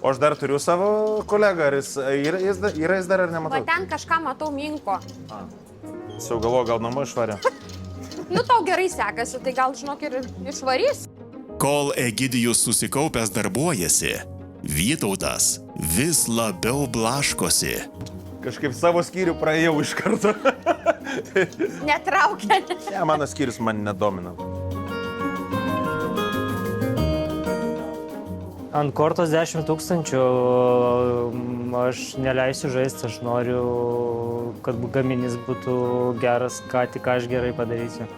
O aš dar turiu savo kolegą, ar jis dar ar nematau? Va ten kažką matau minko. Sau galvoju, gal namo išvarė. Nu, tau gerai sekasi, tai gal, žinok, ir išvarys. Kol Egidijus susikaupęs darbuojasi, Vytautas vis labiau blaškosi. Kažkaip savo skyrių praėjau iš karto. Netraukia. Ne, mano skyrius man nedomina. Ant kortos 10 000 aš neleisiu žaisti, aš noriu, kad gaminys būtų geras, ką tik aš gerai padarysiu.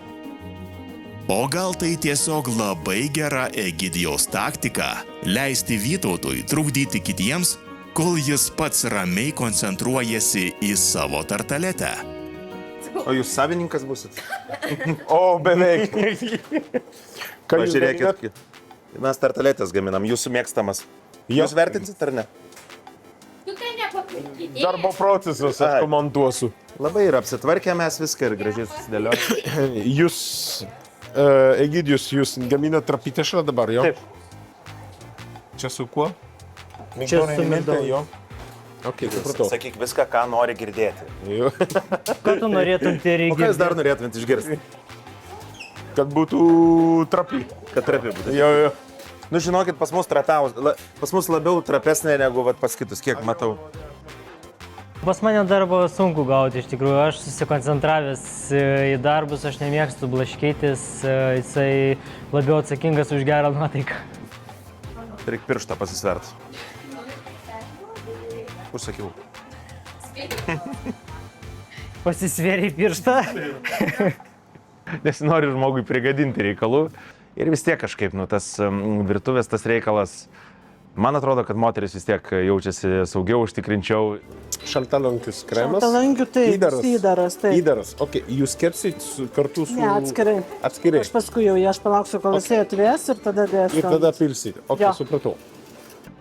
O gal tai tiesiog labai gera Egidijaus taktika – leisti Vytautui trukdyti kitiems, kol jis pats ramiai koncentruojasi į savo tartaletę. O jūs savininkas busit? O, beveik. Pažiūrėkit. Mes tartaletės gaminam, jūsų mėgstamas. Jūs vertinsit ar ne? Tu tai nepapildyti. Darbo procesas, aš komanduosiu. Labai ir apsitvarkę mes viską ir gražiai susidėliojame. Jūs, Egidijus, jūs gaminat trapitešlą dabar, jo? Taip. Čia su kuo? Čia su migdolais. Jo. Ok, supratau. Sakyk viską, ką nori girdėti. Jo. Ką tu norėtum tai O ką jūs dar reikia? norėtumėt išgirsti? Kad būtų trapi. Kad trapi būtų. Jo, jo. Nu, žinokit, pas mus labiau trapesnė negu pas kitus, kiek matau. Pas mane darbo sunku gauti, iš tikrųjų. Aš susikoncentravęs į darbus, aš nemėgstu blaškytis, jisai labiau atsakingas už gerą nuotaiką. Reik pirštą pasisvert. Užsakiau. Pasisvėrė į pirštą. Nesinori žmogui prigadinti reikalų. Ir vis tiek kažkaip, tas virtuvės tas reikalas, man atrodo, kad moteris vis tiek jaučiasi saugiau, užtikrinčiau. Šaltalankis kremas. Šaltalankių taip, įdaras, taip. Įdaras, ok. Jūs kepsit kartu su... Ne, atskirai. Atskirai. Aš paskui jau aš palauksiu, kol jisai atvės ir tada dėsiu. Ir tada pilsit. Ok, Jo. supratau.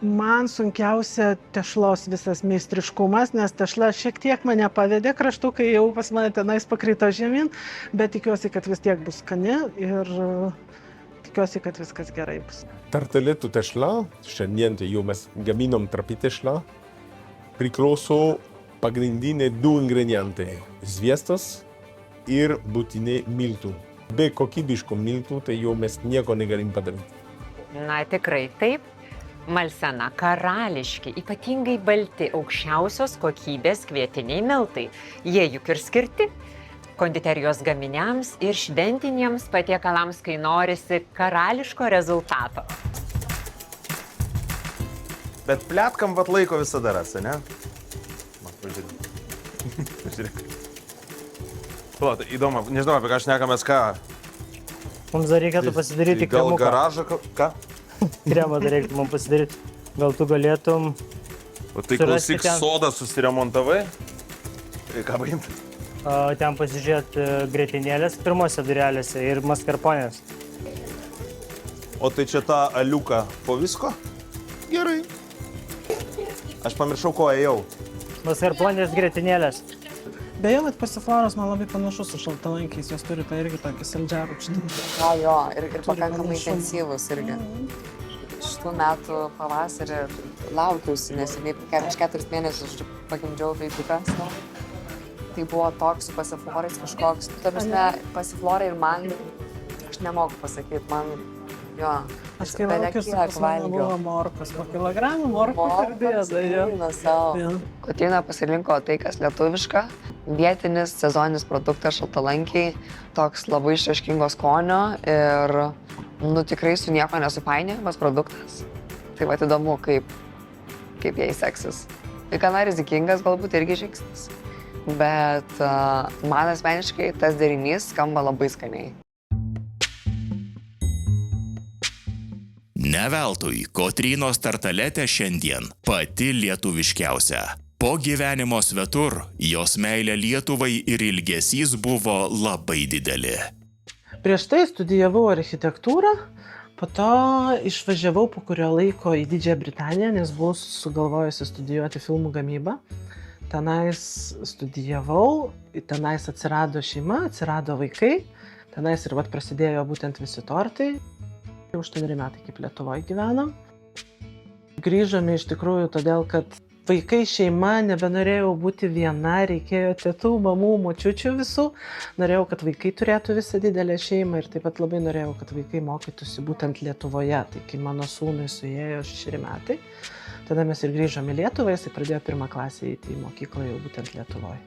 Man sunkiausia tešlos visas meistriškumas, nes tešla šiek tiek mane pavedė kraštukai, jau pas mane tenais pakrito žemyn, bet tikiuosi, kad vis tiek bus skani ir tikiuosi, kad viskas gerai bus. Tartaletų tešla, šiandien tai jau mes gaminom trapitešlą, priklauso pagrindiniai du ingredientai – zviestas ir būtinai miltų. Be kokybiško miltų, tai jau mes nieko negalim padaryti. Na, tikrai taip. Malsena karališki, ypatingai balti, aukščiausios kokybės kvietiniai miltai. Jie juk ir skirti konditerijos gaminiams ir šventiniams patiekalams, kai norisi karališko rezultato. Bet pletkam vat laiko visada rasi, ne? Man, pažiūrėk. Palauk, įdomu, nežinau, apie ką šnekamės, ką? Mums dar reikėtų pasidaryti Gal kremuką. garažą, ką? Kremą dar reikėtų mums pasidaryti. Gal tu galėtum... O tai surasti klausyk, ten. sodą susiremontavai? Tai ką paimti? Ten pasižiūrėti grietinėlės pirmose durelėse ir maskarponės. O tai čia tą aliuką po visko? Gerai. Aš pamiršau, ko ėjau. Maskarponės grietinėlės. Beje, bet pasifloras man labai panašus su šaltalankiais, jos turi tą irgi tokį saldžiarūkštį. Jo, ir pakankamai intensyvus irgi. Šitų metų pavasarį laukiausi, nes prieš 4 mėnesius pagimdžiau vaikuką. Tai buvo toks su pasiflorais kažkoks. Ta prasme, pasiflorai ir man, aš nemoku pasakyti, man, jo. Aš kai laukiausi, pas mane buvo morkos, po kilogramų morkos ir dėda. Kotryna pasirinko tai, kas lietuviška, vietinis, sezoninis produktas, šaltalankiai, toks labai išraiškingo skonio ir, tikrai su nieko nesupainiojamas produktas. Tai va įdomu, kaip jai seksis. Ir gana rizikingas galbūt irgi žingsnis, bet man asmeniškai tas derinys skamba labai skaniai. Ne veltui Kotrynos tartaletė šiandien pati lietuviškiausia. Po gyvenimo svetur jos meilė Lietuvai ir ilgesys buvo labai dideli. Prieš tai studijavau architektūrą, po to išvažiavau po kurio laiko į Didžiąją Britaniją, nes buvau sugalvojusi studijuoti filmų gamybą. Tenais studijavau, tenais atsirado šeima, atsirado vaikai, tenais ir prasidėjo būtent visi tortai. Jau 8 metai kaip Lietuvoje gyvenam. Grįžome iš tikrųjų todėl, kad vaikai, šeima, nebenorėjau būti viena, reikėjo tėtų, mamų, močiučių visų. Norėjau, kad vaikai turėtų visą didelę šeimą ir taip pat labai norėjau, kad vaikai mokytųsi būtent Lietuvoje. Tai kai mano sūnui suėjo 6 metai, tada mes ir grįžome į Lietuvą, jis pradėjo 1 klasę eiti į mokyklą jau būtent Lietuvoje.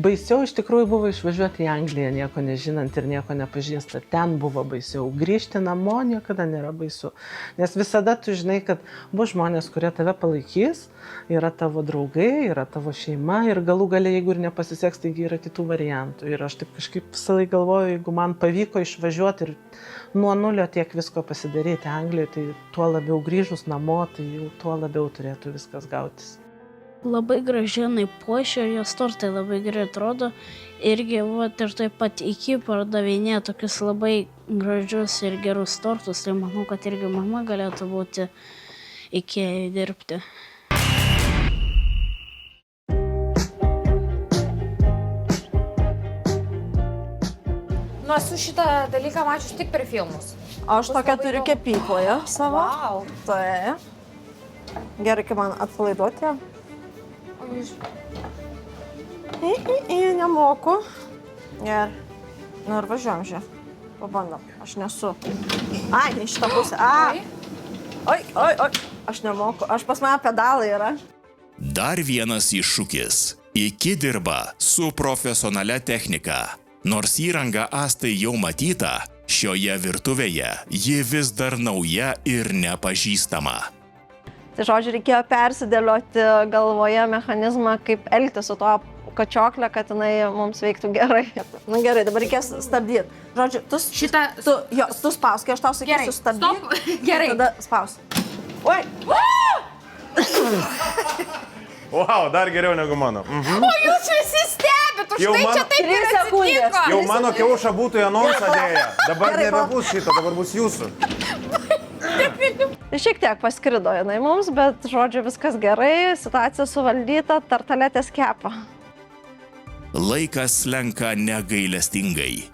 Baisiau iš tikrųjų buvo išvažiuoti į Angliją, nieko nežinant ir nieko nepažįstant. Ten buvo baisiau. Grįžti namo niekada nėra baisu. Nes visada tu žinai, kad bus žmonės, kurie tave palaikys, yra tavo draugai, yra tavo šeima ir galų gale, jeigu ir nepasiseks, taigi yra kitų variantų. Ir aš taip kažkaip visąlaik galvoju, jeigu man pavyko išvažiuoti ir nuo nulio tiek visko pasidaryti Anglijoje, tai tuo labiau grįžus namo, tai jau tuo labiau turėtų viskas gautis. Labai gražiai puošia, jos tortai labai gerai atrodo. Irgi ir taip pat iki pardavinė tokius labai gražius ir gerus tortus. Tai manau, kad irgi mama galėtų būti iki dirbti. Nu, esu šitą dalyką mačius tik per filmus. Aš tokią turiu kepykloje savo. Wow. Tai. Gerai, kaip man atpalaiduoti. Nemoku. Gerai. Nu ir važiuojam čia. Pabandom. Aš nesu. Ai, ne šitą pusę. Oi. Aš nemoku. Aš pas mane pedalai yra. Dar vienas iššūkis. Iki dirba su profesionalia technika. Nors įranga Astai jau matyta, šioje virtuvėje ji vis dar nauja ir nepažįstama. Tai žodžiu, reikėjo persidėlioti galvoje mechanizmą, kaip elgtis su to kačioklę, kad jinai mums veiktų gerai. Na gerai, dabar reikės stabdyti. Žodžiu, tu spausk, kai aš tau sakysiu stabdyti. Gerai. Tada spausk. Oi! Wow, dar geriau negu mano. O jūs visi stebit, už Jau tai man- čia taip 3 ir sekundės. atsitiko. Jau mano kiauša būtų į anonsą dėję. Dabar Gerai, nebebus šito, dabar bus jūsų. Šiek tiek paskrido jinai mums, bet žodžiu, viskas gerai, situacija suvaldyta, tartaletės kepa. Laikas slenka negailestingai.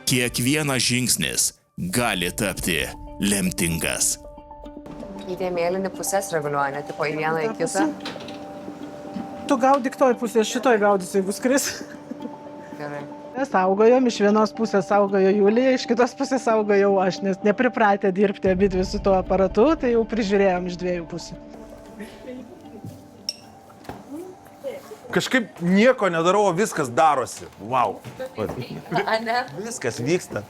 Kiekvienas žingsnis gali tapti lemtingas. Į tie mėlynį pusės reguliuoja, ne tipo į vieną, į kitą. Tu gaudyk toj pusėje, šitoj gaudysi, jeigu skris. Gerai. Saugojom, iš vienos pusės saugojo Julija, iš kitos pusės saugojau aš, nes nepripratę dirbti abidvi su tuo aparatu, tai jau prižiūrėjom iš 2 pusių. Kažkaip nieko nedarau, o viskas darosi. Wow. A ne? Viskas vyksta.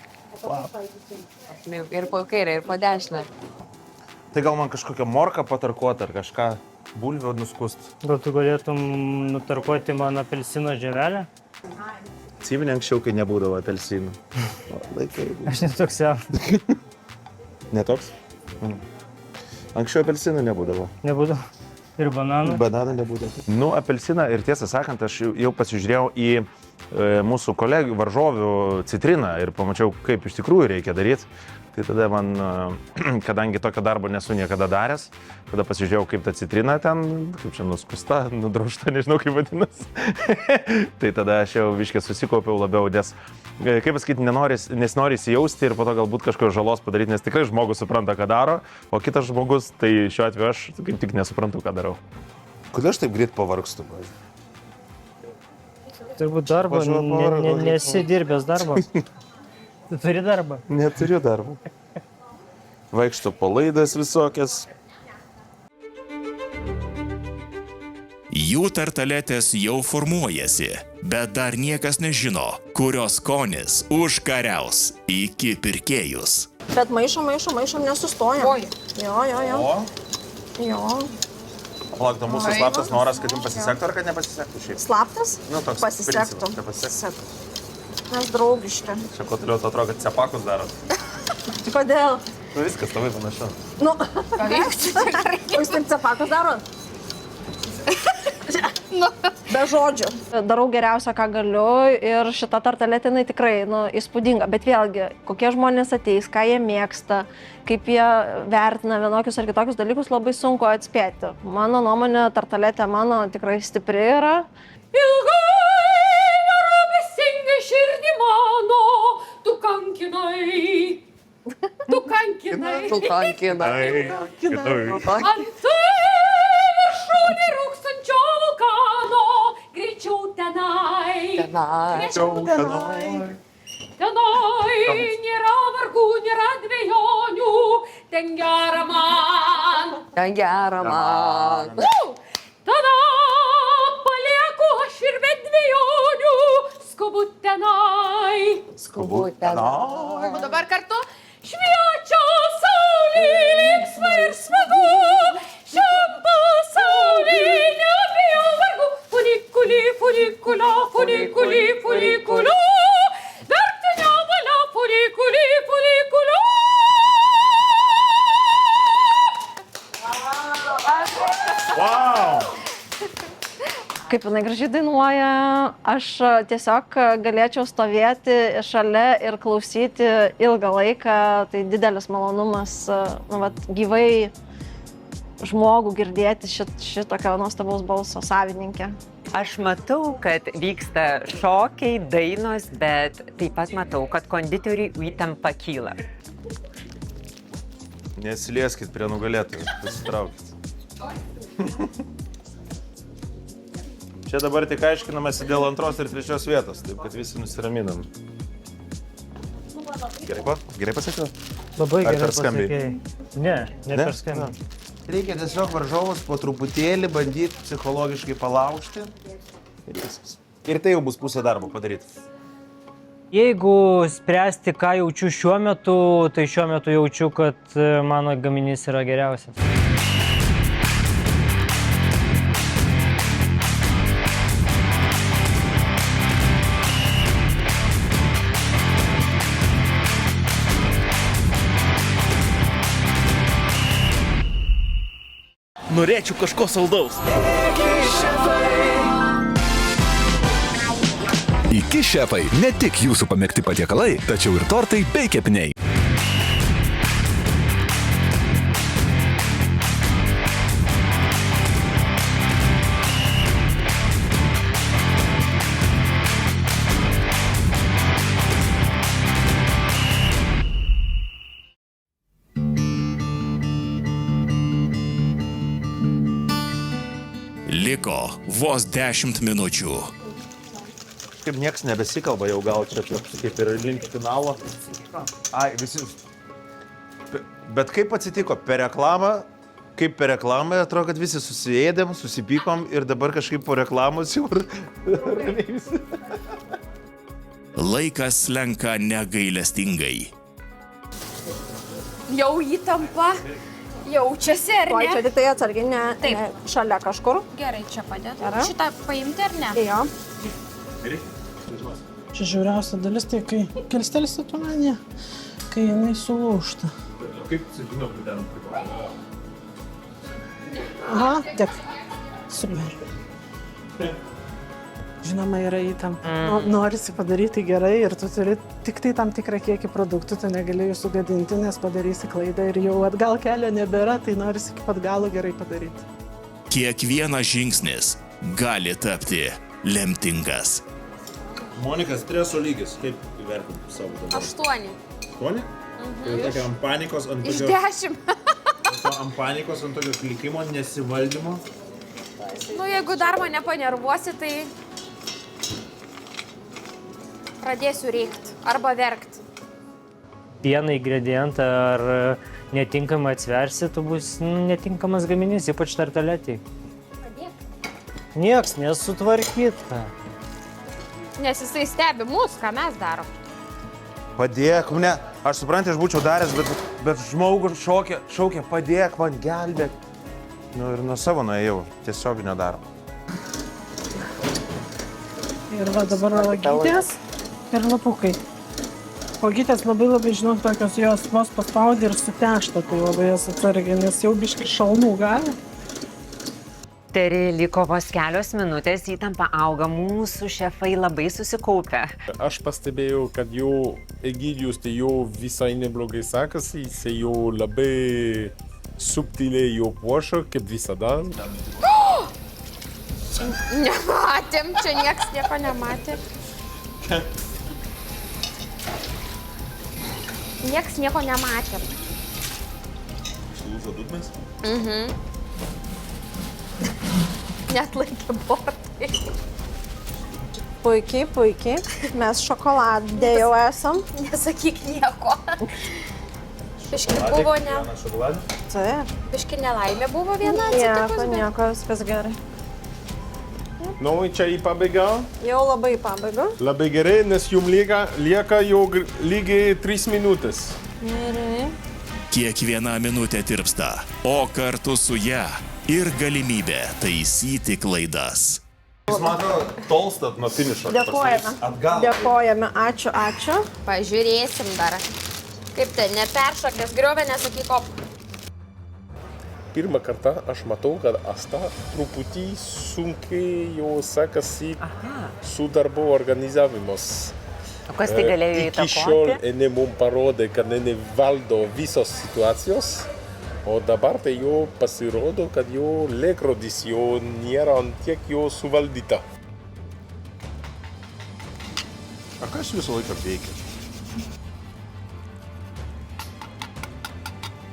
Ir po kairę, ir po dešinę. Tai gal man kažkokią morką patarkuoti ar kažką bulvio nuskust. Gal tu galėtum nutarkuoti man apelsino žievelę? Atsimeni anksčiau, kai nebūdavo apelsinų. Laikai. Aš netoks jaunas. Netoks? Anksčiau apelsinų nebūdavo. Nebūdų. Ir bananų. Bananų nebūdavo. Nu, apelsiną ir tiesą sakant, aš jau pasižiūrėjau į mūsų kolegų varžovių citriną ir pamačiau, kaip iš tikrųjų reikia daryti. Tai tada man, kadangi tokio darbo nesu niekada daręs, tada pasižiūrėjau, kaip ta citrina ten, kaip čia nuskusta, nudrožta, nežinau kaip vadinasi. Tai tada aš jau viškai susikaupiau labiau, nes, kaip pasakyti, nesinori įsijausti ir po to galbūt kažkokios žalos padaryti, nes tikrai žmogus supranta, ką daro, o kitas žmogus, tai šiuo atveju aš kaip tik nesuprantu, ką darau. Kodėl aš taip greit pavargstu, pavyzdžiui? Turbūt darbo, nesi dirbęs darbo. Tu turi darbą? Neturiu darbo. Vaikštu po laidas visokias. Jų tartaletės jau formuojasi, bet dar niekas nežino, kurios skonis užkariaus iki pirkėjus. Bet maišom, nesustojam. Oi. Jo. Palauk, tai mūsų slaptas noras, kad jums pasisektų ar kad nepasisektų šiaip? Slaptas? Nu, toks pasisektų. principas, kad pasisektų. Mes draugiški. Čia kuo toliau, to atrodo, kad cepakus darot. Kodėl? Nu viskas labai panašu. Nu, o jūs taip cepakus darot? Be žodžių. Darau geriausia, ką galiu ir šita tartaletė jinai tikrai įspūdinga. Bet vėlgi, kokie žmonės ateis, ką jie mėgsta, kaip jie vertina vienokius ar kitokius dalykus, labai sunku atspėti. Mano nuomonė, tartaletė mano tikrai stipri yra. Ilgai nerūpestingai širdį mano, tu kankinai. tu kankinai. Tu kankinai. Ant viršūnė rūkstančio vulkano, greičiau tenai. Tenai nėra vargų, nėra dvejonių, ten gera man. Ten gera man. Tada palieku aš ir be dvejonių, skubu tenai. Skubu tenai. O dabar kartu šviečia saulė, linksma ir smagu. Šiam pasaulį nebijau vargų. Funikuli, funikula, funikuli, funikuliu. Verkti nevalia, funikuli, funikuliu. Wow! Kaip jinai gražiai dainuoja, aš tiesiog galėčiau stovėti šalia ir klausyti ilgą laiką. Tai didelis malonumas gyvai žmogų girdėti šitokio nuostabaus balso savininkę. Aš matau, kad vyksta šokiai, dainos, bet taip pat matau, kad konditeriui įtampa kyla. Nesilieskit prie nugalėtojų, pasitraukit. Čia dabar tik aiškinamasi dėl 2 ir 3 vietos, taip kad visi nusiraminam. Gerai pasakiau? Labai Ar gerai per skambiai? pasakėjai. Ne per skambiai. Reikia tiesiog varžovus po truputėlį bandyti psichologiškai palaužti. Ir viskas. Ir tai jau bus pusė darbo padaryti. Jeigu spręsti, ką jaučiu šiuo metu, tai šiuo metu jaučiu, kad mano gaminys yra geriausias. Norėčiau kažko saldaus. Iki šefai ne tik jūsų pamėgti patiekalai, tačiau ir tortai bei kepiniai. Liko vos 10 minučių. Kaip nieks nebesikalba, jau gal čia kaip ir link finalo. Ai, visi. Bet kaip atsitiko? Per reklamą, atrodo, kad visi susiėdėm, susipykom ir dabar kažkaip po reklamos jau ramiai visi. Laikas slenka negailestingai. Jau įtampa jaučiasi, ar Oi, ne? čia tik tai atsargiai, ne šalia kažkur. Gerai, čia padėtų. Gerai. Šitą paimti, ar ne? Jo. Čia žiauriausia dalis, tai kai kilstelsi tu mane, kai jinai sulūžta. Kaip sužinau, kad ten priklauso? Aha, tiek. Super. Žinoma, yra įtampa. Norisi padaryti gerai ir tu turi tik tai tam tikrą kiekį produktų, tu negali jų sugadinti, nes padarysi klaidą ir jau atgal kelio nebėra, tai norisi iki pat galo gerai padaryti. Kiekvienas žingsnis gali tapti lemtingas. Monika, streso lygis, kaip įvertinti savo dabar? 8. 8? Tai tokia ant panikos, ant Iš tokio... 10. Ant panikos, ant tokio klikimo, nesivaldymo. Nu, jeigu dar mane panervuosi, tai pradėsiu rėkti arba verkti. Vieną ingredientą ar netinkamai atsversi, tu bus netinkamas gaminys, ypač tartaletį. Nieks nesutvarkyta. Nes jisai stebi mus, ką mes darom. Padėk, ne, aš suprantu, aš būčiau daręs, bet žmogus šaukia, padėk man, gelbėk. Nu ir nuo savo nuėjau, tiesiog nedarom. Ir va dabar uogytės ir lapukai. Uogytės labai, žinau, tokios jos vos paspaudė ir sutešta, tai labai jas atsargiai, nes jau biški šalnų gali. Teri, liko vos kelios minutės, įtampa auga, mūsų šefai labai susikaupę. Aš pastebėjau, kad jau Egidijus tai jau visai neblogai sekasi, jisai jau labai subtiliai jau puošia, kaip visada. Nematėm, čia nieks nieko nematė. Nieks nieko nematėm. Sulūžo dugnas? Net laikė bortai. Puikiai, puikiai. Mes šokoladė jau esam. Nesakyk nieko. Biški buvo ne... Taip. Biški nelaimė buvo viena Nieko, atsitikus, bet... nieko, viskas gerai. Nu, čia į pabaigą. Jau labai pabaiga. Labai gerai, nes jums lieka jau lygiai 3 minutės. Gerai. Kiekviena minutė tirpsta, o kartu su ją ir galimybė taisyti klaidas. Jūs man atrodo, tolstat nuo finišo. Dėkojame. Atgal. Dėkojame. Ačiū, ačiū. Pažiūrėsim dar. Kaip tai, neperšokęs griovė, nesakyk op. Pirmą kartą aš matau, kad Asta truputį sunkiai jau sekasi su darbo organizavimas. O kas tai galėjo Iki šiol įtakoti? jinai mums parodė, kad jinai valdo visos situacijos, o dabar tai jau pasirodo, kad jau laikrodis jau nėra antiek jau suvaldyta. A kas visą laiką veikia?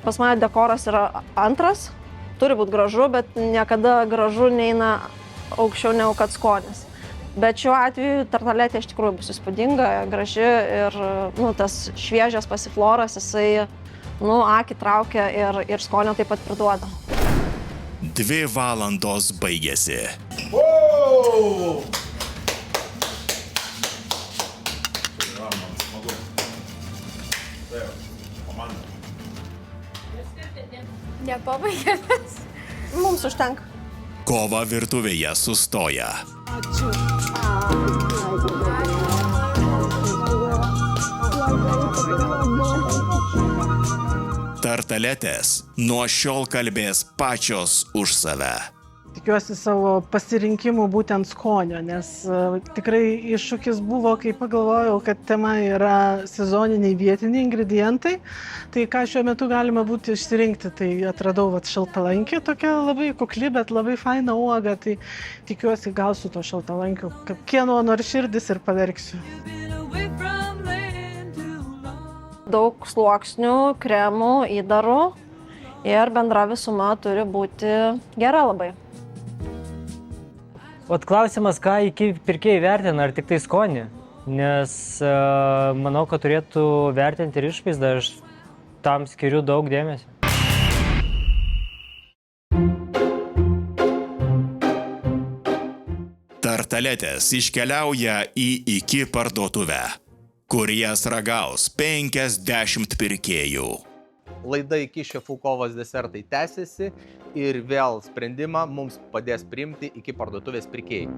Pas mane dekoras yra antras. Turi būti gražu, bet niekada gražu neina aukščiau negu kad skonis. Bet šiuo atveju tartaletė iš tikrųjų bus įspūdinga, graži ir tas šviežias pasifloras, jisai akį traukia ir skonio taip pat priduoda. 2 valandos baigėsi. Nepabaigėmės. Mums užtenka. Kova virtuvėje sustoja. Tartaletės nuo šiol kalbės pačios už save. Tikiuosi savo pasirinkimų būtent skonio, nes tikrai iššūkis buvo, kai pagalvojau, kad tema yra sezoniniai vietiniai ingredientai. Tai ką šiuo metu galima būti išsirinkti, tai atradau šaltalankį, tokia labai kukli, bet labai faina uoga, tai tikiuosi gausiu to šaltalankių, kaip kieno nors širdis ir paverksiu. Daug sluoksnių, kremų, įdarų ir bendra visuma turi būti gera labai. Ot klausimas, ką iki pirkėjai vertina, ar tik tai skonį, nes manau, kad turėtų vertinti ir išvaizdą, aš tam skiriu daug dėmesio. Tartaletės iškeliauja į iki parduotuvę, kur jas ragaus 50 pirkėjų. Laida iki šefų kovos desertai tęsiasi ir vėl sprendimą mums padės priimti iki parduotuvės pirkėjai.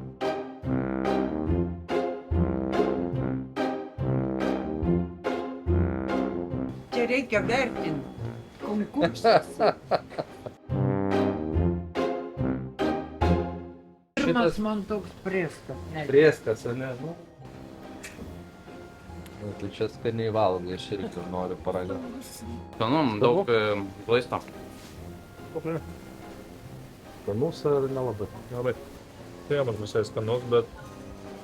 Čia reikia vertinti konkursas. Pirmas man toks prieskas. Prieskas, ne? Tai čia skaniai valgai, aš irgi noriu paragauti. Skanu, daug glaisto. Skanus ar nelabai? Nelabai. Kremas visai skanus, bet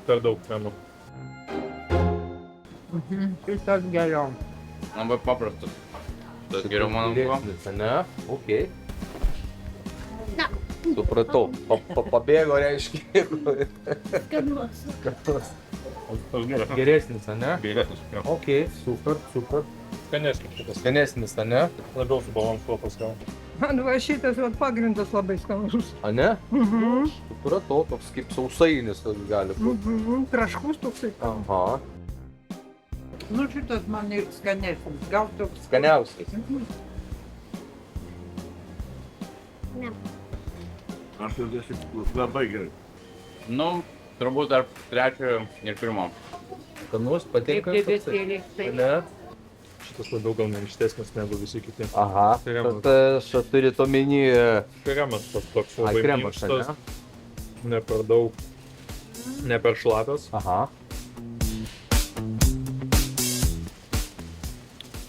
per daug kremų. Šitas geriau. Labai paprastas. Tas geriau mano buvo. Ne? Okei. Supratau. Pabėgo reiškia. Skanus. Geresnis, ne? Geresnis. Okei, super. Skanesnis. Skanesnis, ne? Labiau subalansuotas gal. Man va šitas pagrindas labai skanus. A ne? Supratau, toks kaip sausainis gali būti. Traškus toksai. Aha. Nu šitas man ir skanesnis. Gal toks. Skaniausias. Ne. Aš jau labai gerai. Nu, turbūt tarp trečiojo ir pirmo. Skanus, patinka. Ne? Šitas labiau gal nemištesnis negu visi kiti. Aha, tad aš turit omeny... Kremas toks labai kremas, minkštas, ne per daug, ne per šlapias. Aha.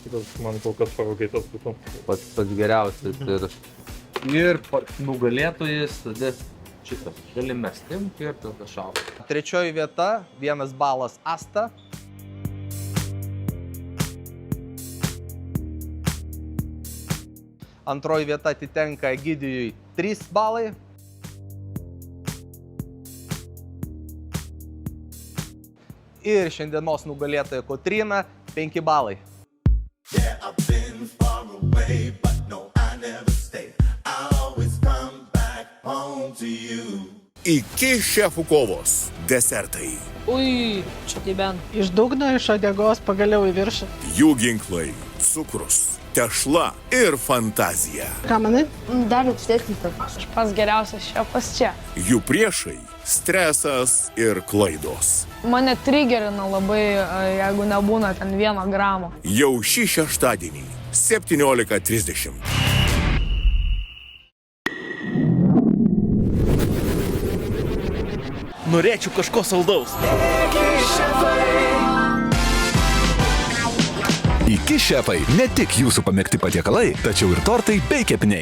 Šitas man kol kas favoritas būtų. Pats geriausias ir nugalėtojas tada šitas. Galim mesti ir tada šauti. Trečioji vieta, 1 balas Asta. Antroji vieta atitenka Egidijui 3 balai. Ir šiandienos nugalėtoja Kotryna 5 balai. Iki šefų kovos. Desertai. Ui, čia tai bent. Iš dugno, iš odegos pagaliau į viršų. Jų ginklai. Cukrus, tešla ir fantazija. Ką manai? Dar aukštesnis. Aš pats geriausias šefas čia. Jų priešai. Stresas ir klaidos. Mane trigerina labai, jeigu nebūna ten 1 gramo. Jau šį šeštadienį 17:30. Norėčiau kažko saldaus. Iki šefai ne tik jūsų pamėgti patiekalai, tačiau ir tortai bei kepiniai.